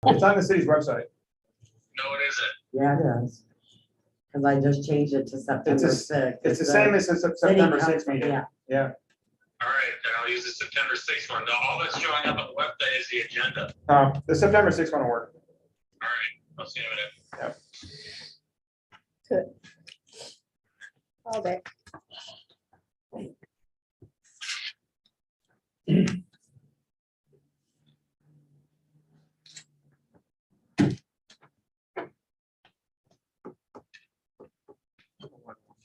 It's on the city's website. No, it isn't. Yeah, it is. Because I just changed it to September 6th. It's the same as the September 6th meeting. Yeah. Yeah. All right, then I'll use the September 6th one. No, all that's showing up on the website is the agenda. The September 6th one will work. All right, I'll see you in a minute. Yep. All day.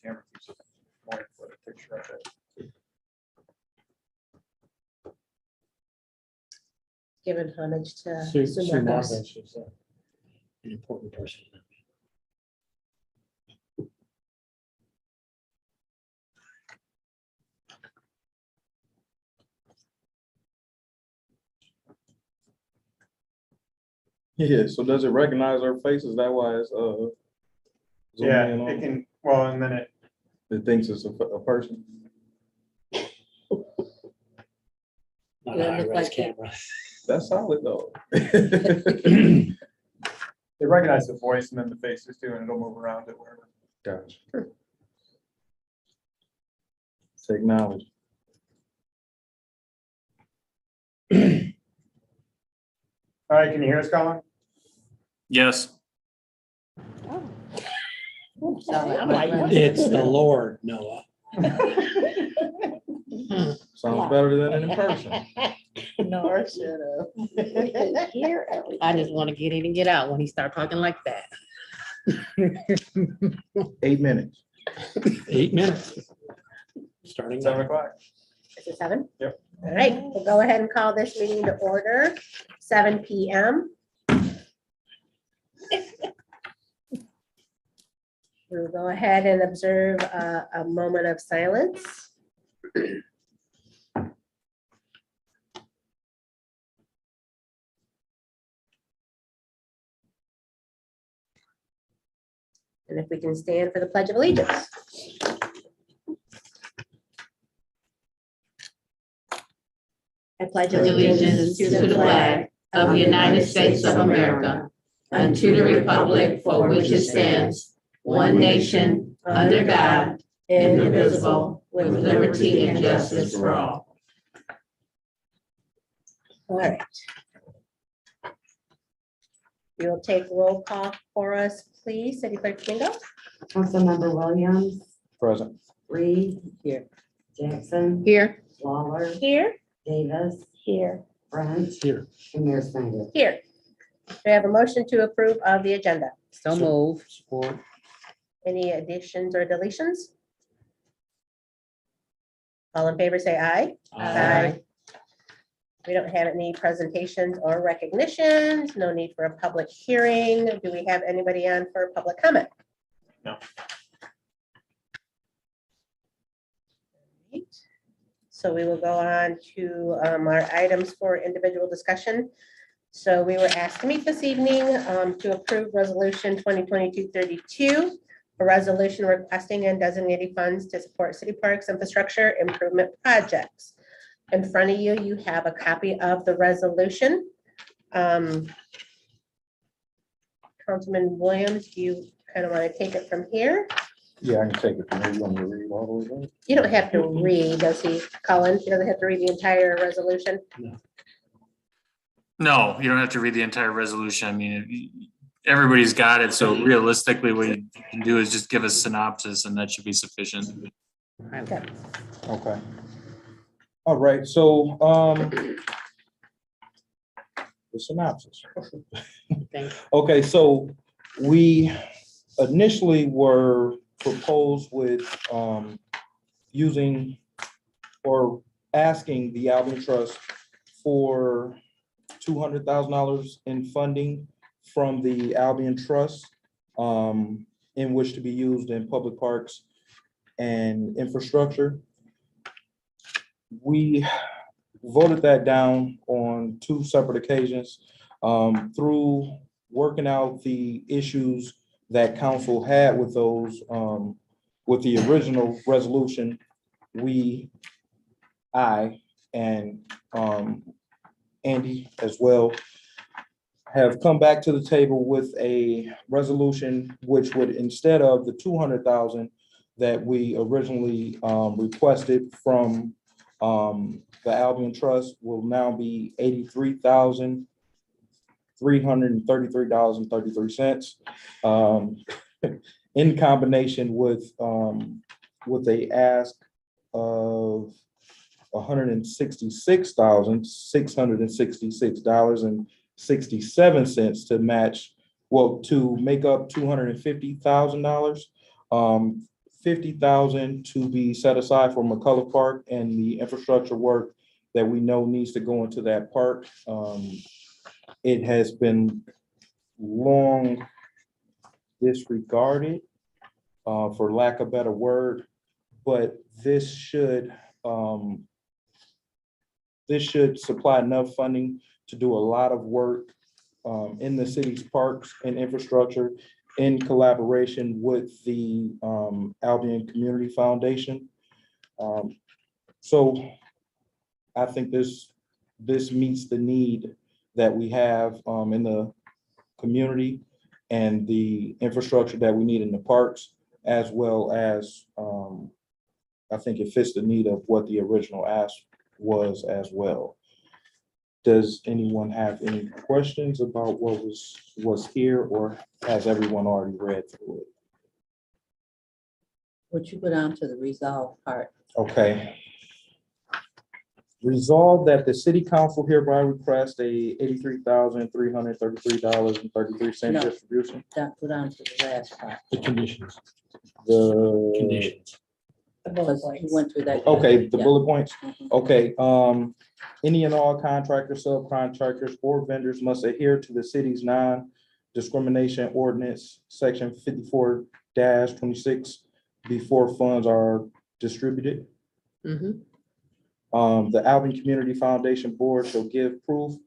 Camera keeps wanting to put a picture of it. Giving homage to Sue Sue Martha, Marcos. she's an important person. Yeah, so does it recognize our face? Is that why it's zoom Yeah, in on it can, well, and then it thinks it's a person? Not Yeah, a look high-res like it. camera. That's solid though. it recognizes the voice and then the faces too, and it'll move around it wherever. Gotcha. Technology. All right, can you hear us, Colin? Yes. I'm like, It's the Lord, Noah. Sounds better than in person. No, I should have. I just want to get in and get out when he start talking like that. 8 minutes. 8 minutes. Starting 7 now. o'clock. Is it 7? Yep. All right, we'll go ahead and call this meeting to order, 7 PM. We'll go ahead and observe a moment of silence. And if we can stand for the Pledge of Allegiance. I pledge allegiance to the flag of the United States of America and to the republic for which it stands, one nation, under God, indivisible, with liberty and justice for all. All right. You'll take roll call for us, please. City Clerk Domingo? Councilmember Williams, Present. Reed. Here. Jackson. Here. Lawler. Here. Davis. Here. French. Here. And Mayor Snyder. Here. Do we have a motion to approve of the agenda? So move. Support. Any additions or deletions? All in favor, say aye. We don't have any presentations or recognitions, no need for a public hearing. Do we have anybody on for public comment? No. So we will go on to our items for individual discussion. So we were asked to meet this evening to approve resolution 2022-32, a resolution requesting and designating funds to support city parks infrastructure improvement projects. In front of you, you have a copy of the resolution. Councilman Williams, do you kind of want to take it from here? Yeah, I can take it from here. You want me to read all the way down? You don't have to read, does he, Colin? He doesn't have to read the entire resolution? No, you don't have to read the entire resolution. I mean, everybody's got it. So realistically, what you can do is just give a synopsis and that should be sufficient. Okay. Okay. All right, so the synopsis. Thanks. Okay, so we initially were proposed with using or asking the Albion Trust for $200,000 in funding from the Albion Trust in which to be used in public parks and infrastructure. We voted that down on 2 separate occasions through working out the issues that council had with those, with the original resolution. I and Andy as well, have come back to the table with a resolution which would, instead of the 200,000 that we originally requested from the Albion Trust, will now be $83,333.33, in combination with a ask of $166,666.67 to match, well, to make up $250,000. 50,000 to be set aside for McCullough Park and the infrastructure work that we know needs to go into that park. It has been long disregarded, for lack of a better word, but this should supply enough funding to do a lot of work in the city's parks and infrastructure in collaboration with the Albion Community Foundation. So I think this meets the need that we have in the community and the infrastructure that we need in the parks, as well as I think it fits the need of what the original ask was as well. Does anyone have any questions about what was here, or has everyone already read through it? Would you go down to the resolve part? Okay. Resolved that the city council hereby request a $83,333.33 No. distribution. Go down to the last part. The conditions. The, Conditions. The bullet Because you points. went through that. okay, the Yeah. bullet points. Mhm. Okay, any and all contractors, subcontractors, or vendors must adhere to the city's non-discrimination ordinance, section 54-26, before funds are distributed. Mhm. The Albion Community Foundation Board shall give proof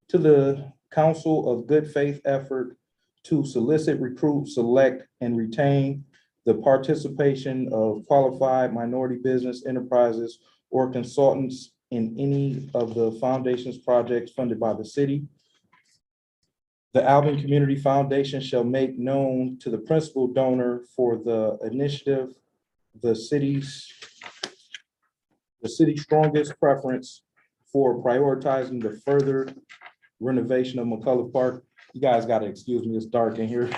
to the council of good faith effort to solicit, recruit, select, and retain the participation of qualified minority business enterprises or consultants in any of the foundation's projects funded by the city. The Albion Community Foundation shall make known to the principal donor for the initiative the city's strongest preference for prioritizing the further renovation of McCullough Park. You guys got to excuse me, it's dark in here.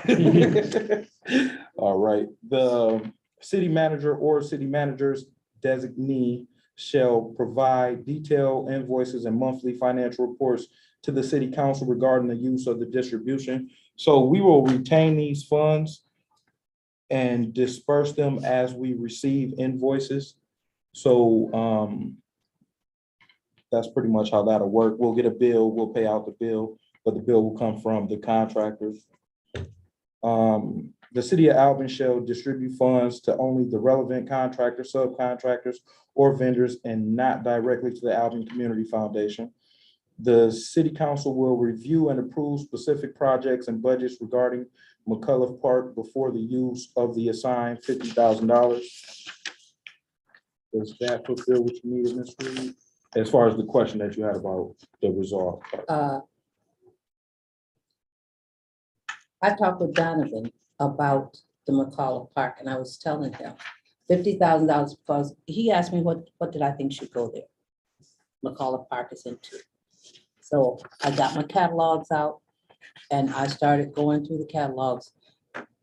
All right, the city manager or city manager's designee shall provide detailed invoices and monthly financial reports to the city council regarding the use of the distribution. So we will retain these funds and disperse them as we receive invoices. So that's pretty much how that'll work. We'll get a bill, we'll pay out the bill, but the bill will come from the contractors. The city of Albion shall distribute funds to only the relevant contractors, subcontractors, or vendors, and not directly to the Albion Community Foundation. The city council will review and approve specific projects and budgets regarding McCullough Park before the use of the assigned $50,000. Does that fulfill what you needed, Ms. Reed? As far as the question that you had about the resolve part. I talked with Donovan about the McCullough Park, and I was telling him $50,000 because he asked me what did I think should go there. McCullough Park is in 2. So I got my catalogs out and I started going through the catalogs,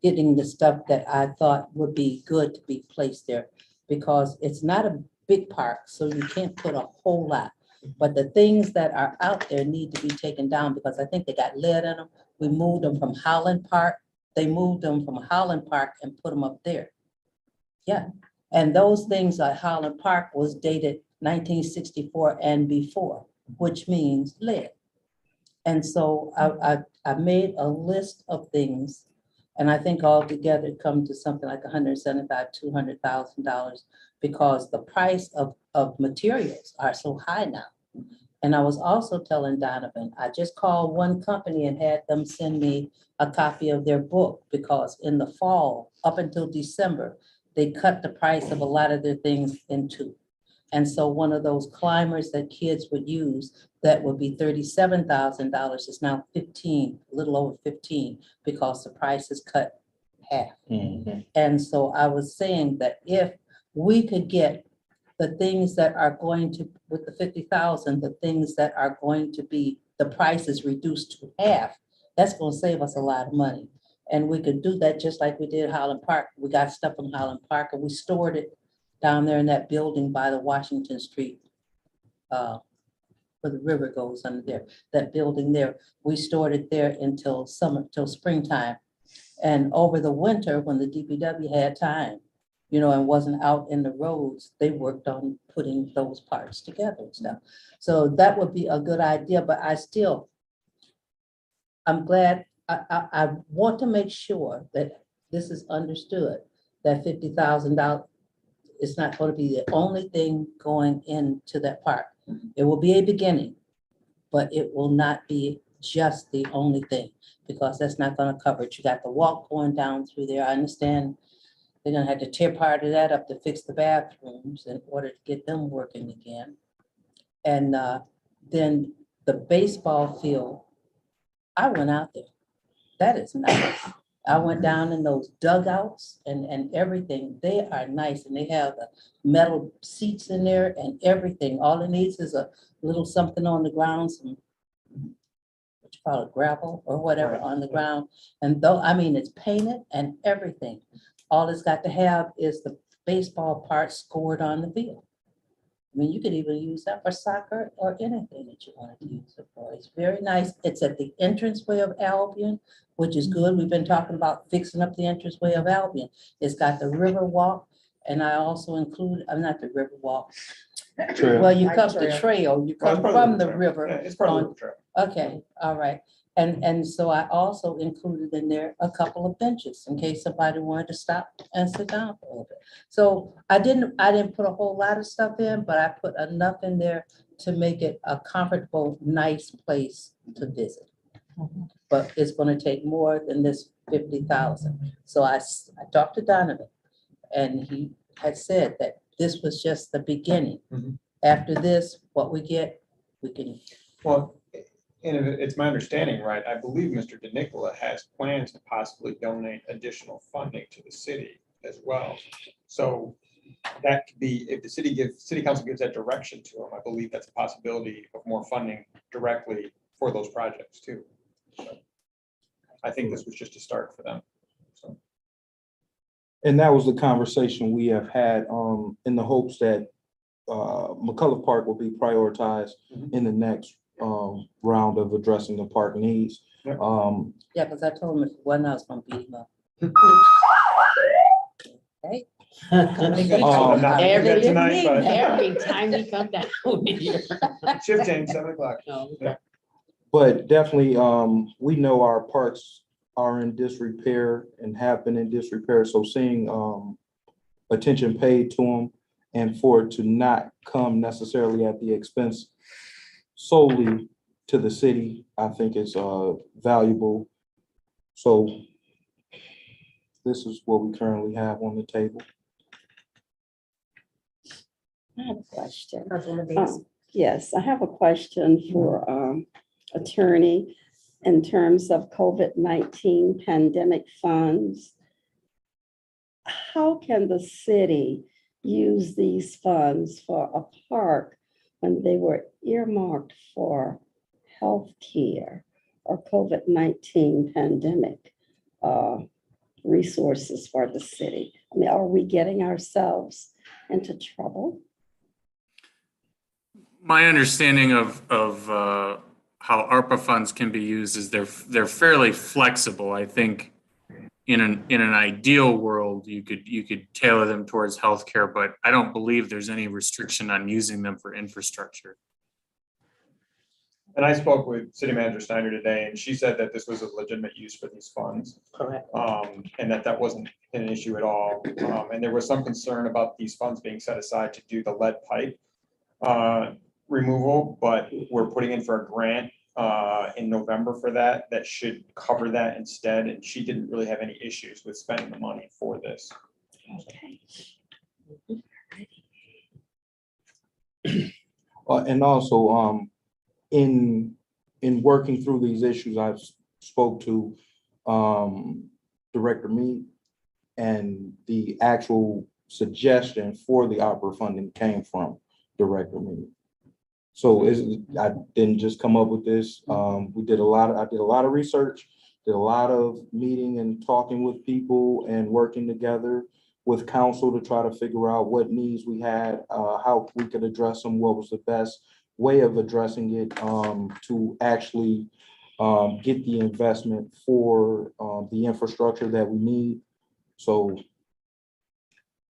getting the stuff that I thought would be good to be placed there, because it's not a big park, so you can't put a whole lot. But the things that are out there need to be taken down because I think they got lead in them. We moved them from Holland Park. They moved them from Holland Park and put them up there. Yeah, and those things at Holland Park was dated 1964 and before, which means lead. And so I made a list of things, and I think altogether it comes to something like $175,000, $200,000, because the price of materials are so high now. And I was also telling Donovan, I just called one company and had them send me a copy of their book, because in the fall, up until December, they cut the price of a lot of their things in 2. And so one of those climbers that kids would use that would be $37,000 is now 15, a little over 15, because the price is cut half. Mhm. And so I was saying that if we could get the things that are going to, with the 50,000, the things that are going to be, the price is reduced to half, that's gonna save us a lot of money. And we could do that just like we did Highland Park. We got stuff in Highland Park and we stored it down there in that building by the Washington Street, where the river goes under there, that building there. We stored it there until summer, till springtime. And over the winter, when the DPW had time, you know, and wasn't out in the roads, they worked on putting those parts together and stuff. So that would be a good idea, but I'm glad, I want to make sure that this is understood, that $50,000 is not going to be the only thing going into that park. It will be a beginning, but it will not be just the only thing, because that's not going to cover it. You got the walk going down through there. I understand they're gonna have to tear part of that up to fix the bathrooms in order to get them working again. And then the baseball field, I went out there. That is nice. I went down in those dugouts and everything. They are nice, and they have the metal seats in there and everything. All it needs is a little something on the ground, some, what you call it, gravel or whatever Right. on the ground. And though, I mean, it's painted and everything. All it's got to have is the baseball part scored on the field. I mean, you could even use that for soccer or anything that you wanted to use it for. It's very nice. It's at the entranceway of Albion, which is good. We've been talking about fixing up the entranceway of Albion. It's got the river walk, and I also include, I'm not the river walk. Trail. Well, you Bike come the trail. trail, you Well, come it's part of from the trail. river. Yeah, it's part of on- the trail. Okay, all right. And so I also included in there a couple of benches in case somebody wanted to stop and sit down for a little bit. So I didn't put a whole lot of stuff in, but I put enough in there to make it a comfortable, nice place to visit. But it's gonna take more than this 50,000. So I talked to Donovan, and he had said that this was just the beginning. Mhm. After this, what we get, we can. Well, and if it's my understanding, right, I believe Mr. DeNicola has plans to possibly donate additional funding to the city as well. So that could be, if the city council gives that direction to him, I believe that's a possibility of more funding directly for those projects too. So I think this was just a start for them. So, And that was the conversation we have had, in the hopes that McCullough Park will be prioritized Mhm. in the next round of addressing the park needs. Yep. Yeah, because I told him if one, I was gonna beat him up. Okay. I'm not doing that tonight, but Every time you come down here. shift change, 7 o'clock. Oh, okay. But definitely, we know our parks are in disrepair and have been in disrepair, so seeing attention paid to them and for it to not come necessarily at the expense solely to the city, I think is valuable. So this is what we currently have on the table. I have a question. Councilwoman Davis. Yes, I have a question for attorney in terms of COVID-19 pandemic funds. How can the city use these funds for a park when they were earmarked for healthcare or COVID-19 pandemic resources for the city? I mean, are we getting ourselves into trouble? My understanding of how ARPA funds can be used is they're fairly flexible. I think in an ideal world, you could tailor them towards healthcare, but I don't believe there's any restriction on using them for infrastructure. And I spoke with City Manager Steiner today, and she said that this was a legitimate use for these funds. Correct. And that wasn't an issue at all. And there was some concern about these funds being set aside to do the lead pipe removal, but we're putting in for a grant in November for that. That should cover that instead. And she didn't really have any issues with spending the money for this. Okay. And also, in working through these issues, I've spoke to Director Mead, and the actual suggestion for the opera funding came from Director Mead. So I didn't just come up with this. I did a lot of research, did a lot of meeting and talking with people and working together with council to try to figure out what needs we had, how we could address them, what was the best way of addressing it, to actually get the investment for the infrastructure that we need. So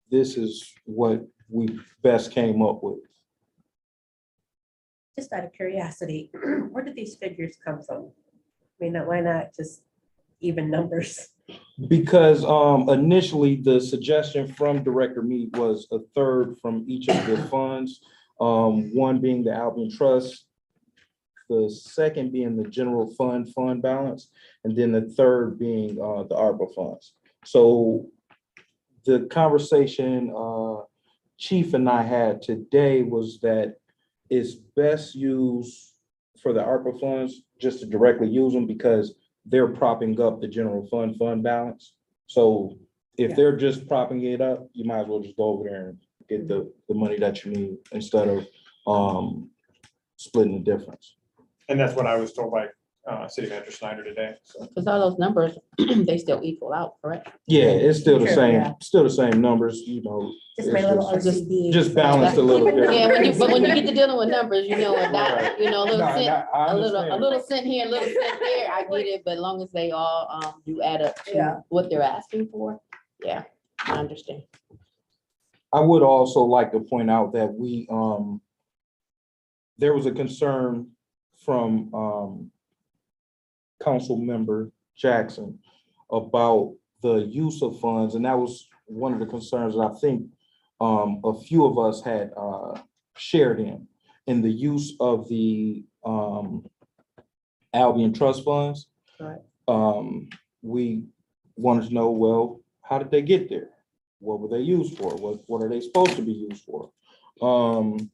this is what we best came up with. Just out of curiosity, where did these figures come from? I mean, why not just even numbers? Because initially the suggestion from Director Mead was a third from each of the funds, one being the Albion Trust, the second being the general fund balance, and then the third being the ARPA funds. So the conversation Chief and I had today was that it's best used for the ARPA funds just to directly use them because they're propping up the general fund balance. So if they're just propping it up, you might as well just go over there and get the money that you need instead of splitting the difference. And that's what I was told by City Manager Snyder today, so. Because all those numbers, they still equal out, correct? Yeah, it's still the Sure, same, yeah. still the same numbers, you know. Just it's my little just- OCD. just balanced a little bit. Yeah, but when you get to dealing with numbers, you know, a dot, you know, a little No, cent, I a understand. little cent here, a little cent there, I get it, but as long as they all do add up Yeah. to what they're asking for, yeah, I understand. I would also like to point out that we, there was a concern from Council Member Jackson about the use of funds, and that was one of the concerns that I think a few of us had shared in the use of the Albion Trust funds. Right. We wanted to know, well, how did they get there? What were they used for? What are they supposed to be used for? And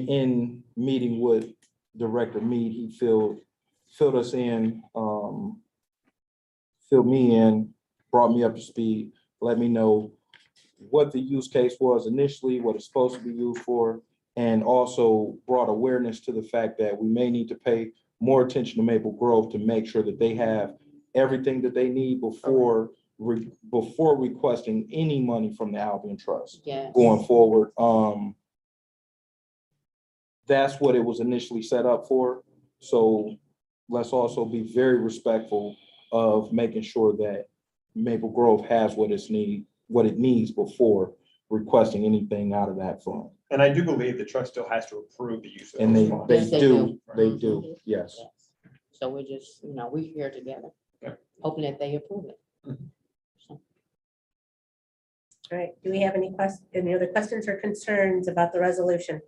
in meeting with Director Mead, he filled us in, filled me in, brought me up to speed, let me know what the use case was initially, what it's supposed to be used for, and also brought awareness to the fact that we may need to pay more attention to Maple Grove to make sure that they have everything that they need before requesting any money from the Albion Trust Yeah. going forward. That's what it was initially set up for. So let's also be very respectful of making sure that Maple Grove has what it needs before requesting anything out of that fund. And I do believe the trust still has to approve the use of And those they funds. Yes, they do. do, yes. Yes. So we're just, you know, we're here together, Yeah. hoping that they approve it. All right, do we have any other questions or concerns about the resolution?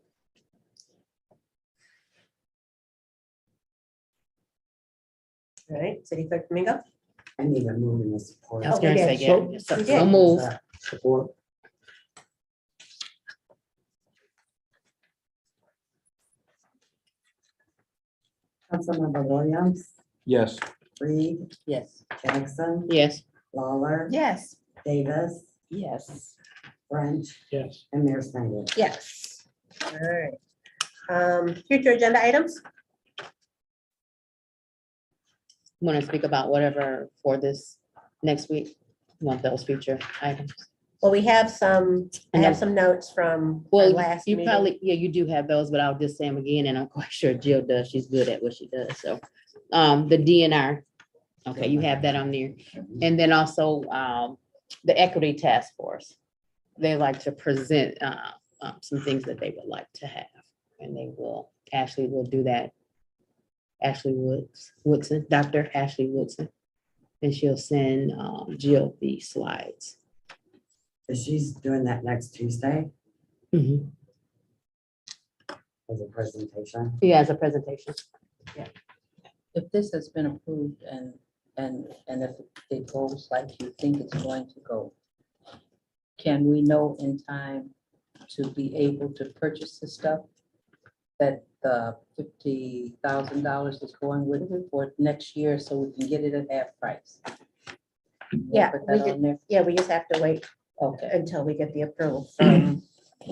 All right, City Clerk Domingo? I need a move in the support. I was Oh, we gonna say, did. yeah, so We so did. move. Support. Councilmember Williams, Yes. Reed, Yes. Jackson, Yes. Lawler, Yes. Davis, Yes. French, Yes. and Mayor Snyder. Yes. All right. Future agenda items? Want to speak about whatever for this next week? Want those future items? Well, I have some notes from our Well, last you meeting. probably, yeah, you do have those, but I'll just say them again, and I'm quite sure Jill does. She's good at what she does, so. The DNR, okay, you have that on there. And then also, the Equity Task Force. They like to present, some things that they would like to have, and they will, Ashley will do that. Ashley Woodson, Dr. Ashley Woodson, and she'll send, Jill the slides. She's doing that next Tuesday Mhm. as a presentation. Yeah, as a presentation. If this has been approved and if it goes like you think it's going to go, can we know in time to be able to purchase the stuff that the $50,000 is going with Mhm. for next year, so we can get it at half price. We'll Yeah, put we that did- on there. Yeah, we just have to wait Okay. until we get the approval from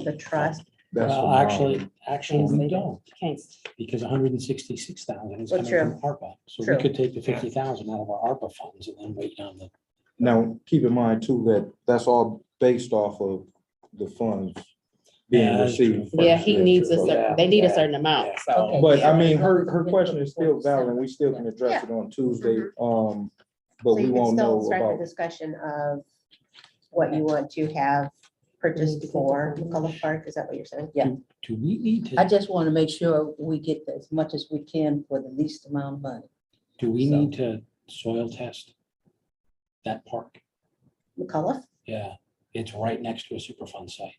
the trust. That's Well, phenomenal. actually, we don't, Can't, because 166,000 is Well, coming true. from ARPA. So True. we could take the 50,000 out of our ARPA funds and then wait on the. Now, keep in mind too, that that's all based off of the funds being Yeah, that's true. received. yeah, first. he needs a So- certain, they need a Yeah, certain amount, yeah. so. Okay. But I Yeah. mean, her We'll question get is still valid, and we still can Yeah. address it on Tuesday. Mhm. But So we you can won't still know start the about, discussion of what you want to have purchased for McCullough Park. Is that what you're saying? Yeah. Do we need I to, just want to make sure we get as much as we can for the least amount of money. do we So- need to soil test that park? McCullough? Yeah, it's right next to a Superfund site.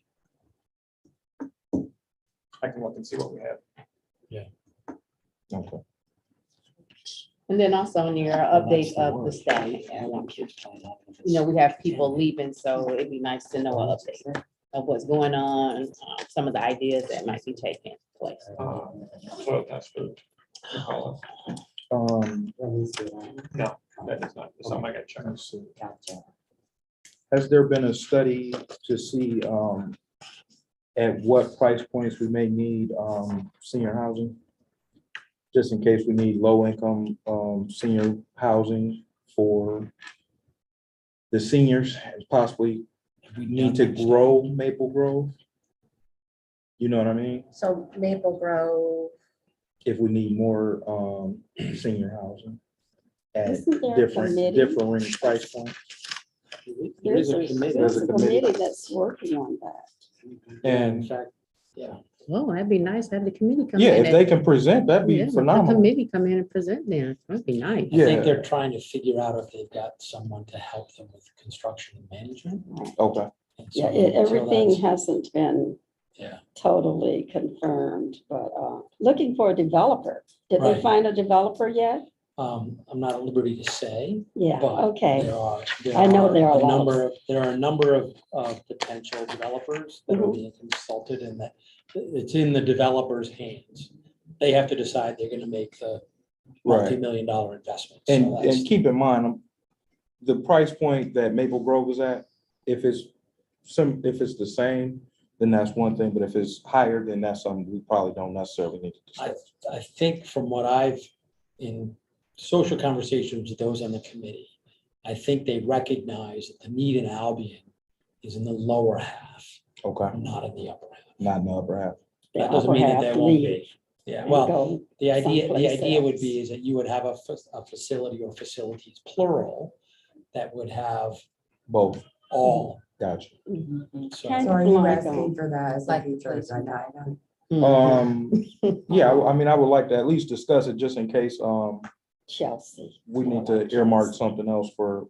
I can look and see what we have. okay. And then also on your update of the staff, you know, we have people leaving, so it'd be nice to know an update of what's going on, some of the ideas that might be taking place. So that's for McCullough. No, that is not, it's something I gotta check. Let's see. Gotcha. Has there been a study to see at what price points we may need senior housing? Just in case we need low income senior housing for the seniors, and possibly we need to grow Maple Grove. You know what I mean? So Maple Grove, If we need more senior housing at Isn't there a different, committee? differing price points. There's a committee. There's a committee. that's working on that. And Yeah. Oh, that'd be nice to have the committee come yeah, in. if they can present, that'd Yeah, be the phenomenal. committee come in and present there. That'd be nice. I think Yeah. they're trying to figure out if they've got someone to help them with construction and management. Okay. And so Yeah, until everything that's- hasn't been Yeah. totally confirmed, but looking for a developer. Did they Right. find a developer yet? I'm not at liberty to say, Yeah, but okay. there I know there are a lots. number a number of potential developers that are Mhm. being consulted, and that it's in the developer's hands. They have to decide they're gonna make the Right. multi-million-dollar investment. So And that's- keep in mind, the price point that Maple Grove is at, if it's if it's the same, then that's one thing, but if it's higher, then that's something we probably don't necessarily need to discuss. I think from what I've, in social conversations with those on the committee, I think they recognize that the need in Albion is in the lower half, Okay, not in the upper half. not in the upper half. The That doesn't upper mean that half there won't leave be. Yeah, and well, go the idea someplace would else. be is that you would have a facility or facilities plural that would have Both, all. gotcha. So- Kind So are of you like, asking for that as a Like future placement. agenda Mm-hmm. item? Yeah, I mean, I would like to at least discuss it just in case Chelsea. we need to earmark something else for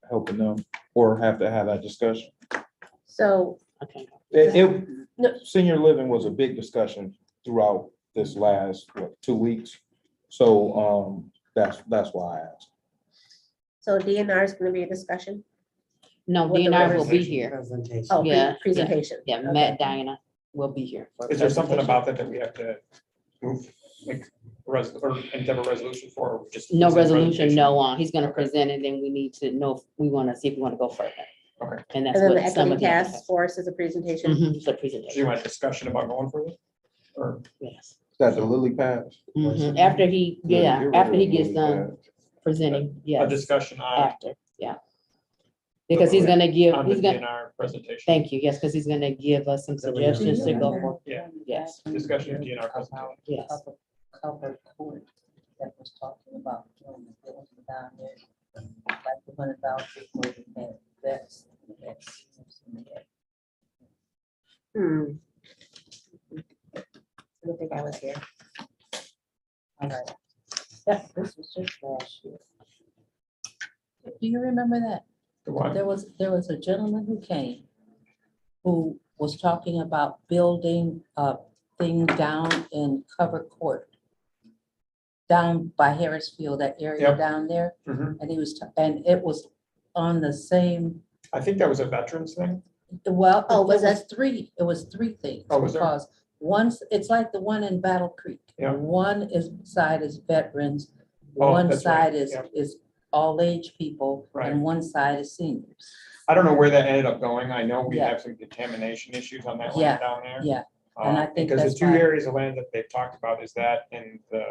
helping them or have to have that discussion. so Okay. No. Senior living was a big discussion throughout this last, 2 weeks? So that's why I asked. So DNR is gonna be a discussion? No, What the DNR will be representation here. Presentation. Oh, Yeah, presentation. Yeah, Okay. Matt, Diana will be here. for Is there something presentation. about that we have to move, like, or have a resolution for, or just? No present resolution, presentation? no, he's gonna Okay. present and then we need to know if we wanna see if we wanna go further. Okay. And that's And then the what some equity of the. other task force is a presentation. Mhm, it's a Do you presentation, want a discussion about going further? Or, yes. Is that the Lily Pads? Mhm, after he, yeah, after he gets done presenting, a yes, discussion on, after, yeah. Because he's gonna give, on the he's gonna, DNR presentation? thank you, yes, because he's gonna give us some that what you're suggestions to go doing? for, Yeah, yes, discussion of DNR presentation. yes. Covered court that was talking about doing the building down there. Like the one about before we had vets. Hmm. I don't think I was here. All right. Yeah, this was just last year. Do you remember that? The what? There was a gentleman who came who was talking about building a thing down in Covered Court. Down by Harrisfield, that area Yep. down there. Mhm. And he was, and it was on the same, I think that was a veterans thing. well, Oh, it was was three things. Oh, was there? Because Once, it's like the one in Battle Creek. Yeah. One side is veterans, Oh, one that's right, side is, yeah. is all age people, Right. and one side is seniors. I don't know where that ended up going. I know we Yeah. have some contamination issues on that Yeah, land down there. Yeah, and I think Because the that's two why- areas of land that they've talked about is that and the,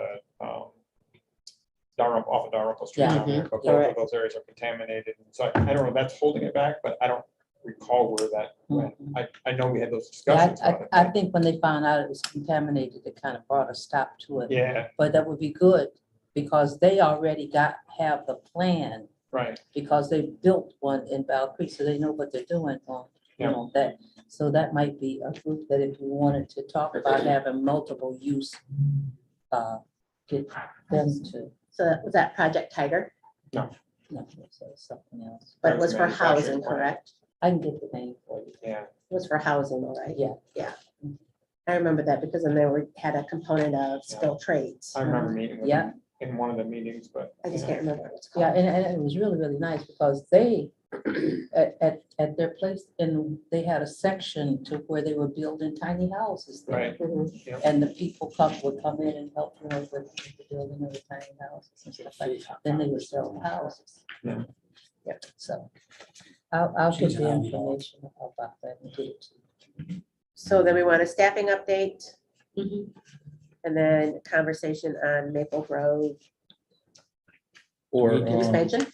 Dalrymple, off of Dalrymple Street Yeah. down there, but both of Correct. those areas are contaminated. So I don't know if that's holding it back, but I don't recall where that went. I know we had those yeah, discussions about it. I think when they found out it was contaminated, it kind of brought a stop to it. Yeah, But that would be good, because they already have the plan, right. because they built one in Battle Creek, so they know what they're doing on, you Yeah. know, that. So that might be a group that if you wanted to talk about having multiple use, get them to, So that was that Project Tiger, no, so something else. but it was for Manufacturing housing, plant. correct? I can get the name for you. Yeah, It was for housing, all right? Yeah. I remember that because then had a component of skilled trades. I remember meeting with Yeah. them in one of the meetings, but. I just yeah. can't remember what it's Yeah, called. and it was really, really nice, because they, at their place, and they had a section to where they were building tiny houses there. Right. Mhm. Yeah. And the people would come in and help them with the building of the tiny houses and stuff like that. Then they would sell houses. Yeah. Yeah, so I'll get She's the an Albion. information about that and get it to you. So then we want a staffing update Mhm. and then conversation on Maple Grove Or expansion.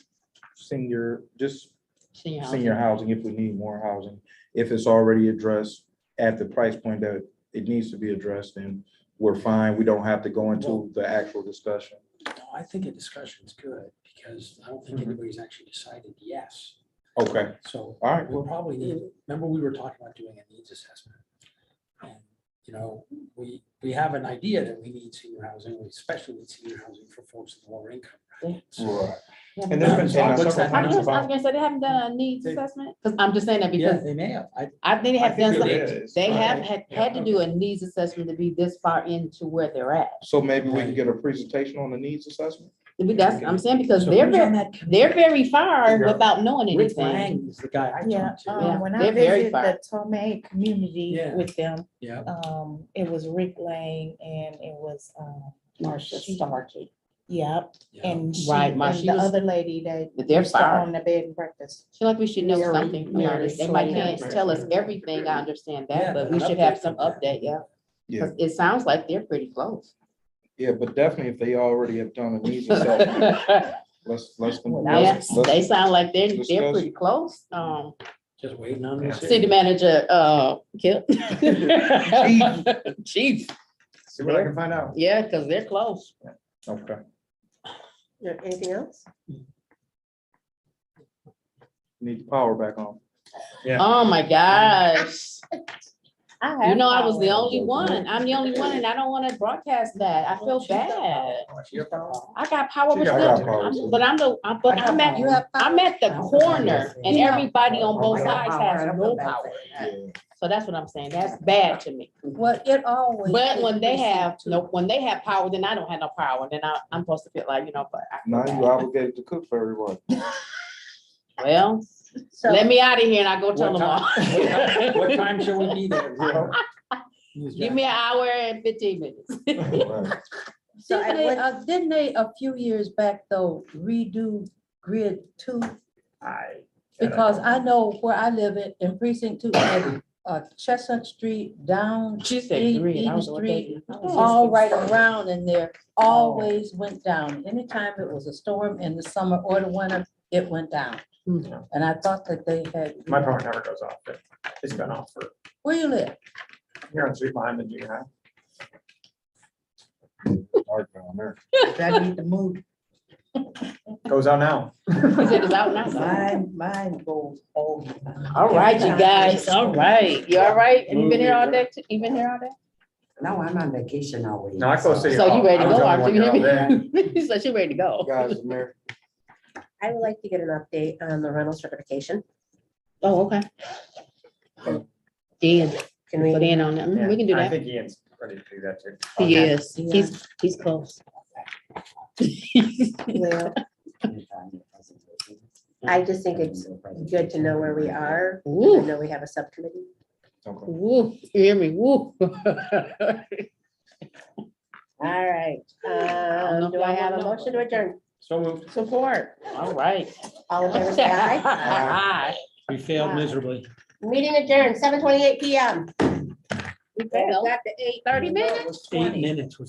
senior, just Senior housing. senior housing, if we need more housing. If it's already addressed at the price point that it needs to be addressed, then we're fine. We don't have to go into the actual discussion. No, I think a discussion's good, because I don't think Mhm. anybody's actually decided yes. Okay, So all right, we'll probably need, remember we were talking about doing a needs assessment? And, you know, we have an idea that we need senior housing, we especially need senior housing for folks in lower income. Yeah. right. And there's been talk What's several that? I times was about. gonna say, they haven't done a needs They- assessment, because I'm just saying that Yeah, because they may have. I think they I have think done it some, is. they have Okay. had to do a needs assessment to be this far into where they're at. So maybe we can get a presentation on the needs assessment? That's, I'm saying, because So they're who's on very, that committee? they're very far Yeah. without knowing Rick anything. Lang is the guy I Yeah, talked to. Yeah, when I they're very visited far. the Tomei community Yeah. with them, Yeah, it was Rick Lang and it was, Marcia she- Starkey. yep, yeah. and she, Right, and Marcia the was- other lady that But they're used to far. own the bed and breakfast. I feel like we should know Mary- something about Mary it. They might Slater. can't tell us everything, I understand Yeah, that, but but we an should have update some from them. update, yeah. Yeah, 'Cause it sounds like they're pretty close. yeah, but definitely if they already have done a needs assessment, Yeah, let's. they sound like they're discuss. pretty close. Just waiting on this. City manager, Kip. Chief, See what I can find out. yeah, because they're close. Okay. Anything else? Need the power back on. Oh, my gosh. I You know, I have was the power. only one. I'm the only one and I don't want to broadcast that. I feel bad. I got power, but She got still, power. but I'm at, You have I'm at the corner and Yeah. everybody on both I got sides power, I has don't no feel bad power. saying that. So that's what I'm saying. That's bad to me. Well, it always. But is when they have, precinct two. no, when they have power, then I don't have no power. Then I'm supposed to feel like, you know, but I feel Now you bad. obligated to cook for everyone. Well, So let me out of here and I go tell What them all. time- what time shall we be there? Give me an hour and 15 minutes. Right. So I would- Didn't they a few years back though redo grid 2? Because I know where I live in precinct 2, Chestnut Street down She said Eden green. I Eden don't know what that Street, is. all right around in there, always went down. Anytime it was a storm in the summer or the winter, it went down. Hmm. And I thought that they had. My power never goes off, but it's been off for, Where you live? here on the street behind the junior high. Hard down there. I need to move. Goes out now. He said it's out now. Mine goes all. All right, you guys. All right. You all right? Have you been here all day? You been here all day? No, I'm on vacation all week. No, I close city. So you hall. ready to I was go? the Aren't only you? one Hear out there. me? He said she ready to go. Guys, Mayor, I would like to get an update on the rental certification. Oh, okay. Ian, Can put we, in on that. We can do I that. think Ian's ready to do that too. He Okay. is. Yeah. He's close. well, I just think it's good to know where we are. I Ooh, know we have a subcommittee. Woo, you hear me? Woo. All right, know if do I y'all have a wanna know. motion to adjourn? So moved. Support. All right. All in favor, say aye. Aye. We failed miserably. Meeting adjourned, 7:28 PM. We failed. Got the 8. 30 minutes? 8 minutes was